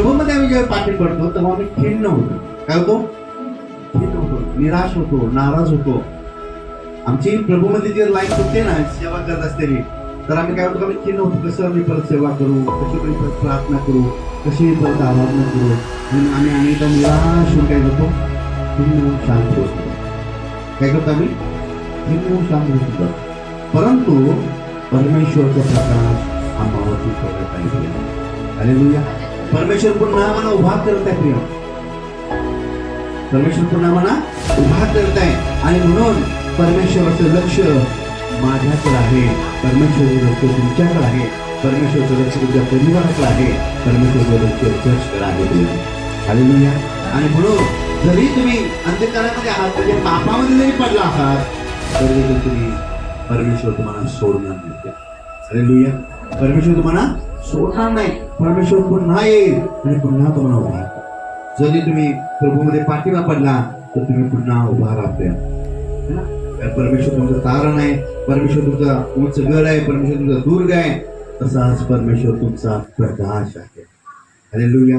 प्रभूमध्ये आम्ही जेव्हा पाठी पडतो तेव्हा आम्ही खिन्न होतो. काय होतो? खिन्न होतो, निराश होतो, नाराज होतो. आमची प्रभूमध्ये जे लाईफ होते ना सेवा करत असलेली, तर आम्ही काय होतो? आम्ही खिन्न होतो. कसं आम्ही परत सेवा करू, कशी आम्ही परत प्रार्थना करू, कशी परत आराधना करू. म्हणून आम्ही अनेकदा निराश होऊन काय करतो? खिन्न शांत होतो. काय करतो आम्ही? खिन्न शांत होतो. परंतु परमेश्वरचा प्रकाश आम्हावरती पडत आहे. हालेलुया. परमेश्वर पुन्हा आम्हाला उभा करत आहे. प्रिय परमेश्वर पुन्हा आम्हाला उभा करत आहे. आणि म्हणून परमेश्वराचं लक्ष माझ्याकडे आहे, परमेश्वराचं लक्ष तुमच्याकडे आहे, परमेश्वराचं लक्ष तुमच्या परिवाराकडे आहे, परमेश्वराचं लक्ष चर्चकडे आहे. हालेलुया. आणि म्हणून जरी तुम्ही अंधकारामध्ये आहात, म्हणजे पापामध्ये जरी पडला आहात, तरी तुम्ही परमेश्वर तुम्हाला सोडणार नाही. हालेलुया. परमेश्वर तुम्हाला सोडणार नाही. परमेश्वर पुन्हा येईल आणि पुन्हा तुम्हाला उभा. जरी तुम्ही प्रभूमध्ये पाठीमा पडला तर तुम्ही पुन्हा उभा राहते. परमेश्वर तुमचं तारण आहे, परमेश्वर तुमचं गड आहे, परमेश्वर तुमचा दुर्ग आहे, तसाच परमेश्वर तुमचा प्रकाश आहे. हालेलुया.